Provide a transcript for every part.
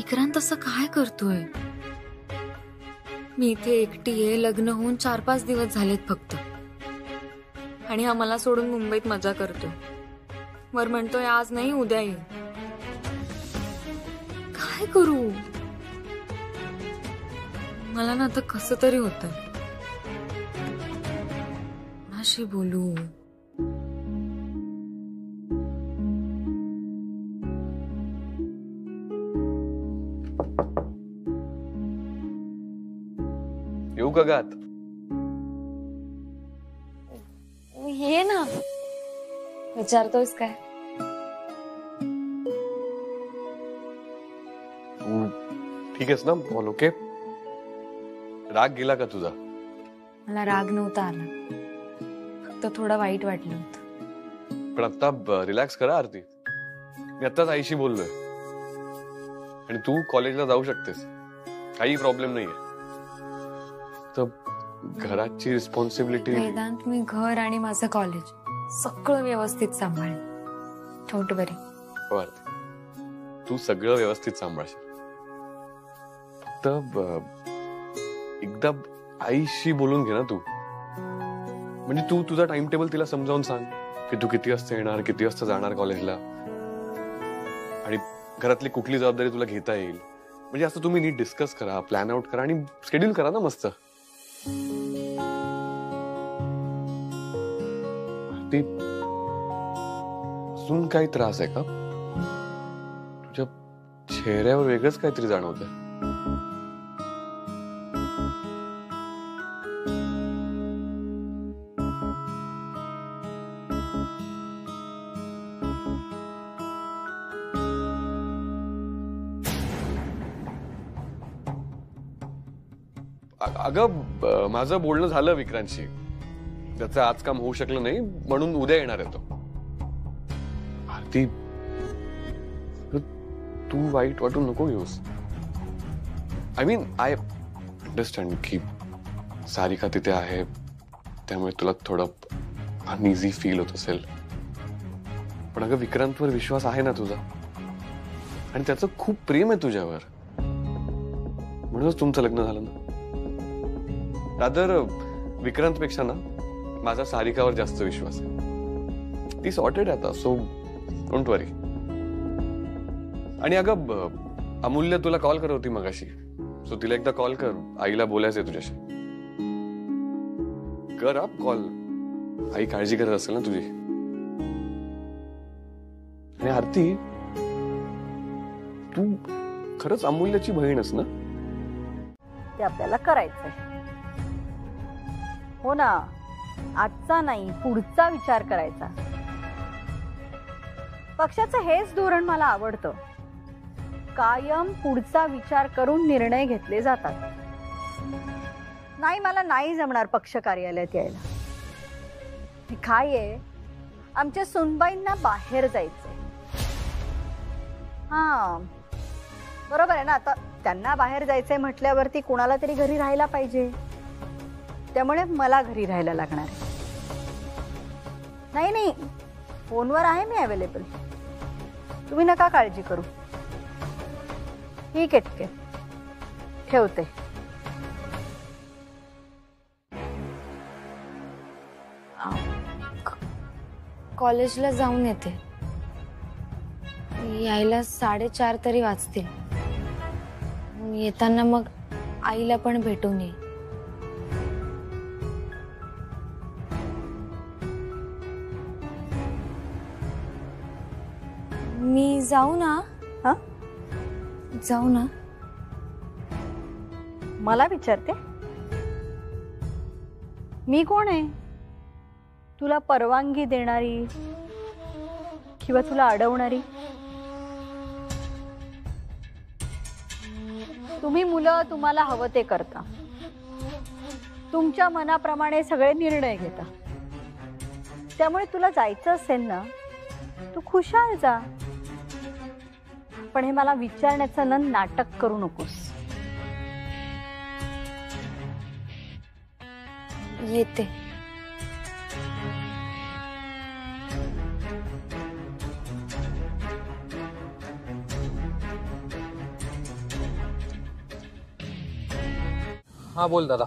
विक्रांत असं काय करतोय? मी इथे एकटी आहे, लग्न होऊन 4-5 दिवस झालेत फक्त, आणि हा मला सोडून मुंबईत मजा करतोय. वर म्हणतोय आज नाही उद्या येईल. काय करू? मला ना आता कसं तरी होतंय. कोणाशी बोलू? येऊ का गात? ये ना. विचारतोयस काय? ठीक आहेस ना? बोल. ओके. राग गेला का तुझा? मला राग नव्हता आला, फक्त थोडं वाईट वाटलं होतं. पण आता रिलॅक्स करा आरती. मी आताच आईशी बोललोय आणि तू कॉलेजला जाऊ शकतेस, काही प्रॉब्लेम नाहीये. तर घराची रिस्पॉन्सिबिलिटी. वेदांत, मी घर आणि माझं कॉलेज सगळं व्यवस्थित सांभाळेन. डोंट वरी. हो आरती, तू सगळं व्यवस्थित सांभाळशील. फक्त एकदा आईशी बोलून घे ना तू. म्हणजे तू तुझा टाइम टेबल तिला समजावून सांग की तू किती वाजता येणार, किती वाजता जाणार कॉलेजला, आणि घरातली कुठली जबाबदारी तुला घेता येईल. म्हणजे असं तुम्ही नीट डिस्कस करा, प्लॅन आउट करा आणि शेड्यूल करा ना मस्त. अजून काही त्रास आहे का? तुझ्या चेहऱ्यावर वेगळंच काहीतरी जाणवतंय. अगं, माझं बोलणं झालं विक्रांतशी. त्याचं आज काम होऊ शकलं नाही म्हणून उद्या येणार आहे तो. आरती, तू वाईट वाटून नको घेऊस. आय मीन, आय अंडरस्टँड की सारिका तिथे आहे त्यामुळे तुला थोडं अनइझी फील होत असेल. पण अगं, विक्रांतवर विश्वास आहे ना तुझा, आणि त्याचं खूप प्रेम आहे तुझ्यावर, म्हणूनच तुमचं लग्न झालं ना. रादर विक्रांत पेक्षा ना माझा सारिकावर जास्त विश्वास आहे. ती सॉर्टेड आहे आता, सो डोंट वरी. आणि अगं, अमूल्य तुला कॉल करत होती मगाशी, सो तिला एकदा कॉल कर. आईला बोलायचंय तुझ्याशी. कर आप कॉल. आई काळजी करत असेल ना तुझी. आणि आरती, तू खरंच अमूल्याची बहीणच ना? ते आपल्याला करायचंय. हो ना, आजचा नाही पुढचा विचार करायचा. पक्षाचं हेच धोरण मला आवडतं. कायम पुढचा विचार करून निर्णय घेतले जातात. नाही, मला नाही जमणार पक्ष कार्यालयात यायला. काय आहे, आमच्या सुनबाईंना बाहेर जायचंय. हा, बरोबर आहे ना. आता त्यांना बाहेर जायचंय म्हटल्यावरती कुणाला तरी घरी राहायला पाहिजे. त्यामुळे मला घरी राहायला लागणार आहे. नाही, फोनवर आहे मी अवेलेबल. तुम्ही नका काळजी करू. ठीक आहे, ठेवते. कॉलेजला जाऊन येते. यायला 4:30 तरी वाजतील. येताना मग आईला पण भेटून ये. मी जाऊ ना? हा, जाऊ ना? मला विचारते? मी कोण आहे तुला परवानगी देणारी किंवा तुला अडवणारी? तुम्ही मुलं तुम्हाला हवं ते करता. तुमच्या मनाप्रमाणे सगळे निर्णय घेता. त्यामुळे तुला जायचं असेल ना, तू खुशाल जा. पण हे मला विचारण्याचं नाटक करू नकोस. येते. हा बोल दादा.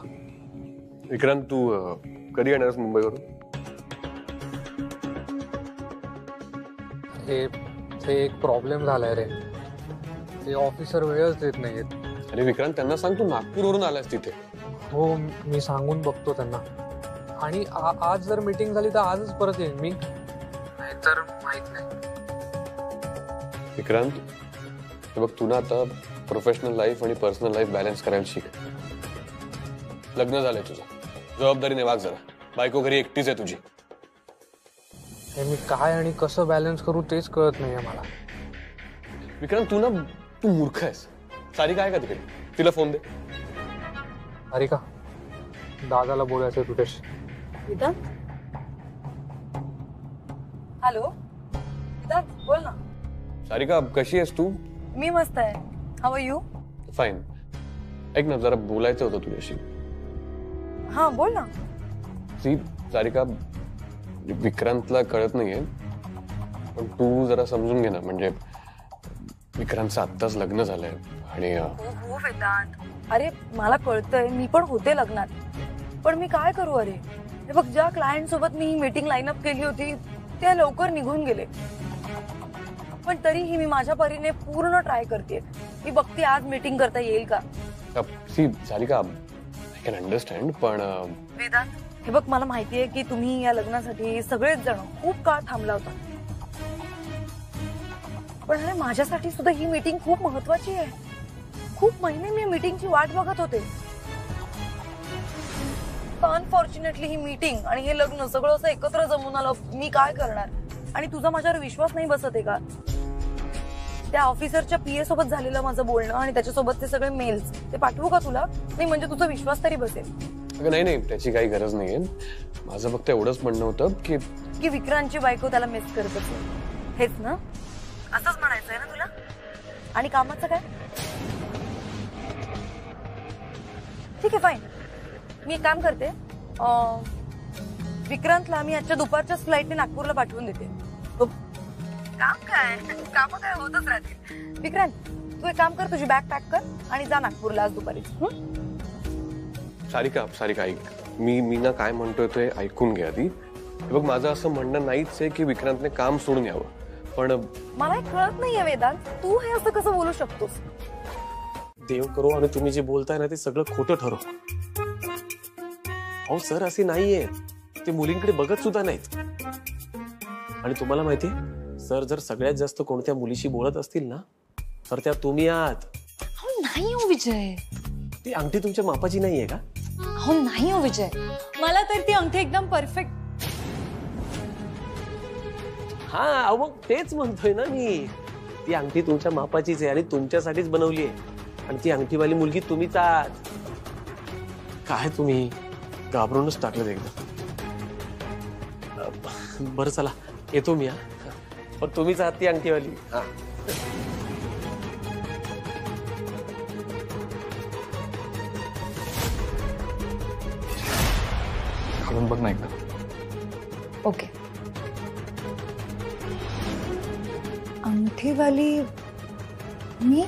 विक्रांत तू कधी येणारस मुंबईवरून? ते एक प्रॉब्लेम झालाय रे. ते ऑफिसर वेळच देत नाहीयेत. अरे विक्रांत त्यांना सांग तू नागपूरवरून आलास तिथे. हो मी सांगून बघतो त्यांना. आणि आज जर मीटिंग झाली तर आजच परत येईन मी, नाहीतर माहित नाही. विक्रांत हे बघ तू ना आता प्रोफेशनल लाईफ आणि पर्सनल लाईफ बॅलन्स करायला शिक. लग्न झालंय तुझं, जबाबदारीने वाग जरा. बायको घरी एकटीच आहे तुझी. हे मी काय आणि कसं बॅलन्स करू तेच कळत नाहीये मला. विक्रांत तू मूर्ख आहेस. सारिका आहे का तिकडे? तिला फोन दे. अरे का दादाला बोलायचंय तुझ्याशी. वेदांत, हॅलो वेदांत, बोल ना. सारिका कशी आहेस तू? मी मस्त आहे. How are you? फाईन. ऐक ना जरा बोलायचं होतं तुझ्याशी. हा बोल ना. सी सारिका, विक्रांतला कळत नाहीये पण तू जरा समजून घे ना. म्हणजे विक्रांतचं आत्ताच लग्न झालंय आणि हो वेदांत, अरे मला कळतंय, मी पण होते लग्नात. पण मी काय करू? अरे हे बघ, ज्या क्लायंट सोबत मी ही मीटिंग लाईन अप केली होती त्या लवकर निघून गेले. पण तरीही मी माझ्या परीने पूर्ण ट्राय करते. मी बघते आज मीटिंग करता येईल का. See Sarika, I can understand पण वेदांत हे बघ, मला माहितीये की तुम्ही या लग्नासाठी सगळेच जण खूप काळ थांबला होता. पण अरे माझ्यासाठी सुद्धा ही मीटिंग खूप महत्वाची आहे. खूप महिने मी मीटिंगची वाट बघत होते. अनफॉर्च्युनेटली ही मीटिंग आणि हे लग्न सगळं असं एकत्र जमून आलं. मी काय करणार? आणि तुझा माझ्यावर विश्वास नाही बसत आहे का? त्या ऑफिसरच्या पीए सोबत झालेलं माझं बोलणं आणि त्याच्यासोबत ते सगळे मेल्स ते पाठवू का तुला? नाही म्हणजे तुझा विश्वास तरी बसेल. अगं नाही त्याची काही गरज नाहीये. माझं फक्त एवढंच म्हणणं होतं की विक्रांतची बायको त्याला मिस करत असेल. हेच ना? असंच म्हणायचंय ना तुला? आणि कामाचं काय? ठीक आहे फाईन. मी एक काम करते, विक्रांतला मी आजच्या दुपारच्या फ्लाईटने नागपूरला पाठवून देते. काम काय होतच राहते. विक्रांत तू एक काम कर, तुझी बॅग पॅक कर आणि जा नागपूरला आज दुपारी. सारिका ऐक, मी ना काय म्हणतोय ते ऐकून घे आधी. बघ माझं असं म्हणणं नाहीच आहे की विक्रांतने काम सोडून यावं, पण मला हे कळत नाहीये वेदांत, तू हे असं कसं बोलू शकतोस? देव करो आणि तुम्ही जे बोलताय ना ते सगळं खोटं ठरो. अहो सर असे नाहीये, ते मुलींकडे बघत सुद्धा नाहीत. आणि तुम्हाला माहितीये सर जर सगळ्यात जास्त कोणत्या मुलीशी बोलत असतील ना तर त्या तुम्ही आहात. हो नाही हो विजय, ती अंगठी तुमच्या मापाची नाहीये का? हो नाही हो विजय, मला तर ती अंगठी एकदम परफेक्ट. हा अहो मग तेच म्हणतोय ना मी, ती अंगठी तुमच्या मापाचीच आहे आणि तुमच्यासाठीच बनवली आहे. आणि ती अंगठीवाली मुलगी तुम्हीच आहात. काय तुम्ही घाबरूनच टाकलं एकदा. बरं चला येतो मी. पण तुम्हीच आहात ती अंगठीवाली. हा करून बघ ना एकदा. ओके. अंगठीवाली मी